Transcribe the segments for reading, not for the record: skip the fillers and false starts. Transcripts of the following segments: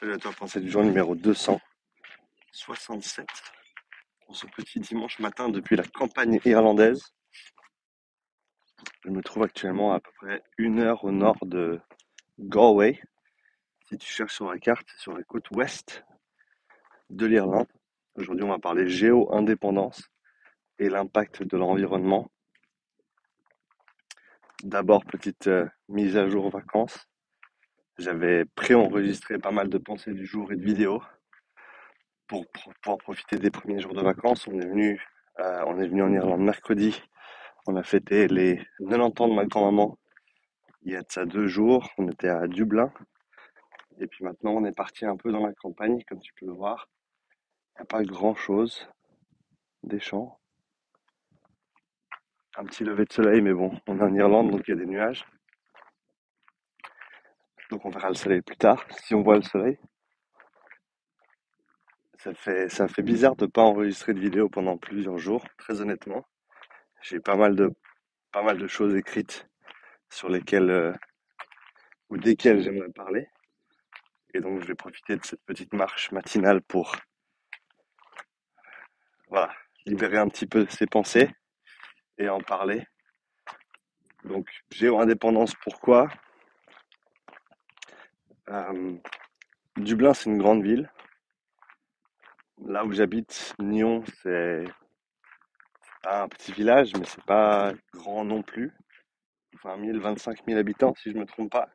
Salut à toi, pensée du jour numéro 267 pour ce petit dimanche matin depuis la campagne irlandaise. Je me trouve actuellement à peu près 1 heure au nord de Galway. Si tu cherches sur la carte, c'est sur la côte ouest de l'Irlande. Aujourd'hui, on va parler géo-indépendance et l'impact de l'environnement. D'abord, petite mise à jour vacances. J'avais pré-enregistré pas mal de pensées du jour et de vidéos pour pouvoir profiter des premiers jours de vacances. On est venu en Irlande mercredi. On a fêté les 90 ans de ma grand-maman il y a de ça 2 jours. On était à Dublin. Et puis maintenant, on est parti un peu dans la campagne, comme tu peux le voir. Il n'y a pas grand-chose. Des champs. Un petit lever de soleil, mais bon, on est en Irlande, donc il y a des nuages. Donc on verra le soleil plus tard, si on voit le soleil. Ça fait bizarre de ne pas enregistrer de vidéo pendant plusieurs jours, très honnêtement. J'ai pas mal de choses écrites sur lesquelles ou desquelles j'aimerais parler. Et donc je vais profiter de cette petite marche matinale pour voilà, libérer un petit peu ses pensées et en parler. Donc, géo-indépendance, pourquoi? Euh, Dublin, c'est une grande ville. Là où j'habite, Nyon, c'est pas un petit village, mais c'est pas grand non plus. 20 000, 25 000 habitants, si je me trompe pas.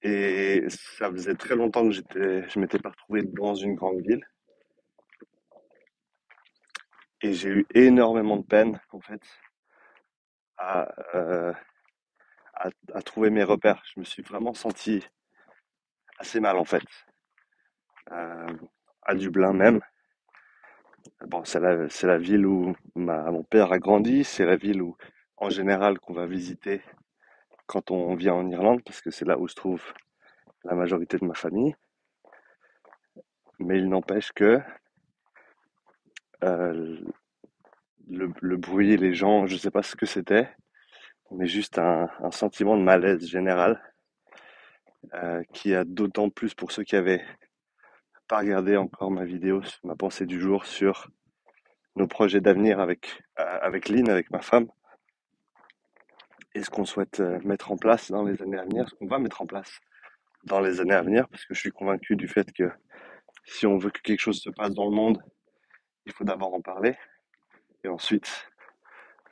Et ça faisait très longtemps que je m'étais pas retrouvé dans une grande ville. Et j'ai eu énormément de peine, en fait, à, euh, à trouver mes repères. Je me suis vraiment senti assez mal, en fait, euh, à Dublin même. Bon, c'est la ville où mon père a grandi, c'est la ville où, en général, qu'on va visiter quand on vient en Irlande, parce que c'est là où se trouve la majorité de ma famille. Mais il n'empêche que euh, le bruit, les gens, je sais pas ce que c'était, mais juste un sentiment de malaise général, qui a d'autant plus pour ceux qui avaient pas regardé encore ma vidéo, ma pensée du jour sur nos projets d'avenir avec Lynn, avec ma femme, et ce qu'on souhaite mettre en place dans les années à venir, ce qu'on va mettre en place dans les années à venir, parce que je suis convaincu du fait que si on veut que quelque chose se passe dans le monde, il faut d'abord en parler et ensuite,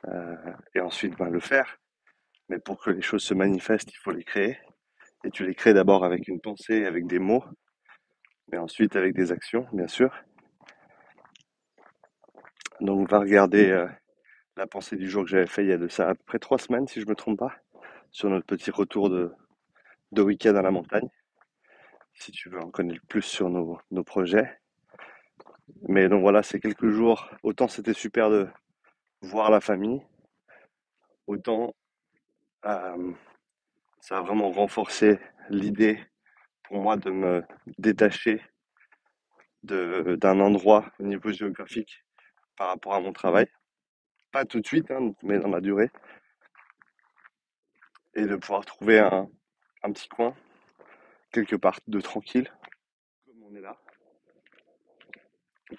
euh, ben, le faire. Mais pour que les choses se manifestent, il faut les créer. Et tu les crées d'abord avec une pensée, avec des mots, mais ensuite avec des actions, bien sûr. Donc on va regarder la pensée du jour que j'avais fait il y a de ça à peu près 3 semaines, si je me trompe pas, sur notre petit retour de week-end à la montagne, si tu veux en connaître plus sur nos projets. Mais donc voilà, c'est quelques jours. Autant c'était super de voir la famille, autant euh, ça a vraiment renforcé l'idée pour moi de me détacher d'un endroit au niveau géographique par rapport à mon travail. Pas tout de suite, hein, mais dans la durée. Et de pouvoir trouver un petit coin, quelque part de tranquille, comme on est là.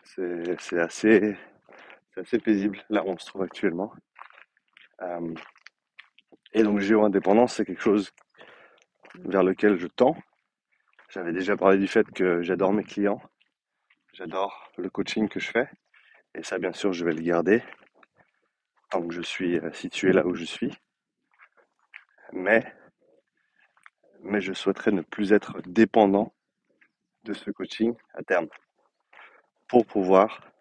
C'est assez paisible là où on se trouve actuellement. Euh, et donc géo-indépendance, c'est quelque chose vers lequel je tends. J'avais déjà parlé du fait que j'adore mes clients, j'adore le coaching que je fais. Et ça, bien sûr, je vais le garder tant que je suis situé là où je suis. Mais, mais je souhaiterais ne plus être dépendant de ce coaching à terme pour pouvoir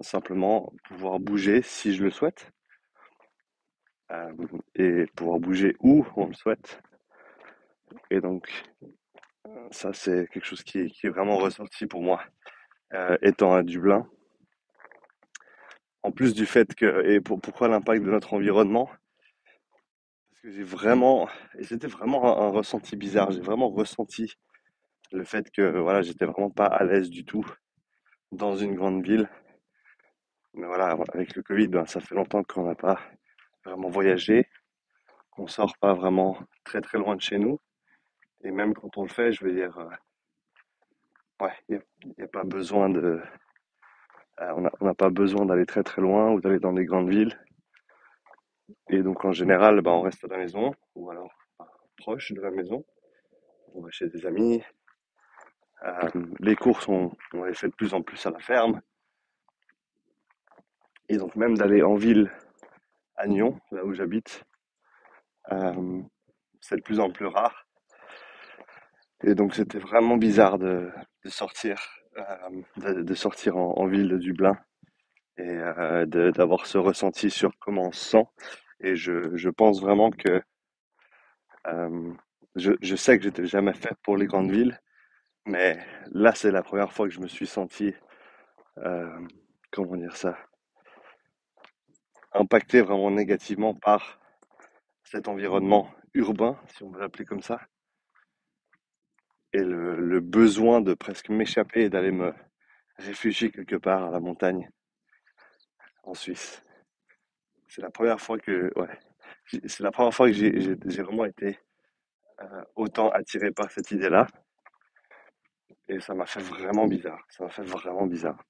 simplement pouvoir bouger si je le souhaite euh, et pouvoir bouger où on le souhaite. Et donc, ça, c'est quelque chose qui est vraiment ressorti pour moi étant à Dublin. En plus du fait que, et pourquoi l'impact de notre environnement? Parce que j'ai vraiment, et c'était vraiment un ressenti bizarre, j'ai vraiment ressenti le fait que voilà, j'étais vraiment pas à l'aise du tout dans une grande ville. Mais voilà, avec le Covid, ben, ça fait longtemps qu'on n'a pas vraiment voyagé, qu'on sort pas vraiment très très loin de chez nous. Et même quand on le fait, je veux dire, ouais, y a pas besoin on n'a pas besoin d'aller très très loin ou d'aller dans des grandes villes. Et donc en général, bah, on reste à la maison ou alors proche de la maison. On va chez des amis. Les courses, on les fait de plus en plus à la ferme. Et donc même d'aller en ville, à Nyon, là où j'habite, euh, c'est de plus en plus rare. Et donc c'était vraiment bizarre de sortir, de sortir en ville de Dublin et d'avoir ce ressenti sur comment on se sent. Et je pense vraiment que euh, je sais que j'étais jamais fait pour les grandes villes, mais là c'est la première fois que je me suis senti, euh, comment dire ça, impacté vraiment négativement par cet environnement urbain, si on veut l'appeler comme ça, et le besoin de presque m'échapper et d'aller me réfugier quelque part à la montagne en Suisse. C'est la première fois que, ouais, c'est la première fois que j'ai vraiment été autant attiré par cette idée-là, et ça m'a fait vraiment bizarre. Ça m'a fait vraiment bizarre.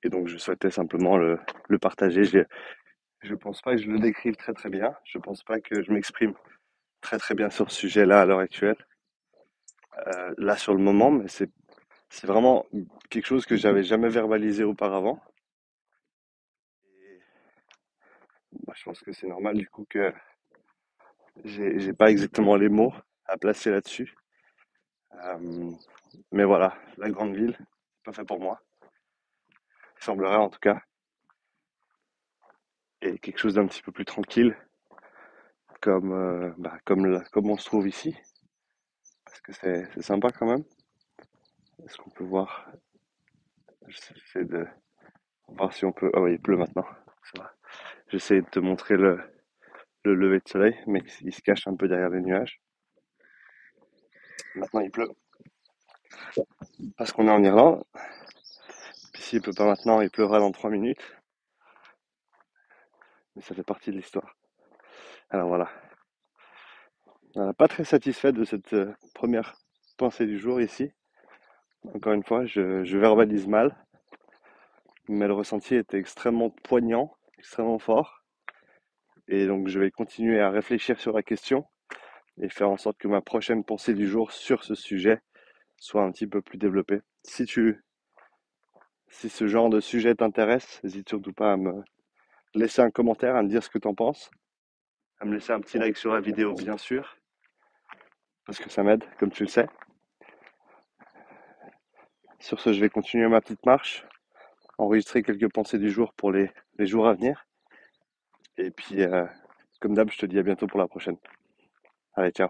Et donc je souhaitais simplement le partager. Je pense pas que je le décrive très très bien. Je pense pas que je m'exprime très très bien sur ce sujet-là à l'heure actuelle, là sur le moment, mais c'est vraiment quelque chose que j'avais jamais verbalisé auparavant. Et bah, je pense que c'est normal du coup que j'ai pas exactement les mots à placer là-dessus. Euh, mais voilà, la grande ville, c'est pas fait pour moi. Il semblerait en tout cas. Et quelque chose d'un petit peu plus tranquille, comme on se trouve ici, parce que c'est sympa quand même. Est-ce qu'on peut voir? J'essaie de voir si on peut. Ah oui, il pleut maintenant. Ça va. J'essaie de te montrer le lever de soleil, mais il se cache un peu derrière les nuages. Maintenant il pleut, parce qu'on est en Irlande. Puis s'il pleut pas maintenant, il pleuvra dans 3 minutes. Mais ça fait partie de l'histoire. Alors voilà. Pas très satisfait de cette première pensée du jour ici. Encore une fois, je verbalise mal, mais le ressenti était extrêmement poignant, extrêmement fort. Et donc je vais continuer à réfléchir sur la question et faire en sorte que ma prochaine pensée du jour sur ce sujet soit un petit peu plus développée. Si ce genre de sujet t'intéresse, n'hésite surtout pas à me laisser un commentaire, à me dire ce que t'en penses, à me laisser un petit like sur la vidéo bien sûr, parce que ça m'aide, comme tu le sais. Sur ce, je vais continuer ma petite marche, enregistrer quelques pensées du jour pour les jours à venir. Et puis, comme d'hab, je te dis à bientôt pour la prochaine. Allez, ciao.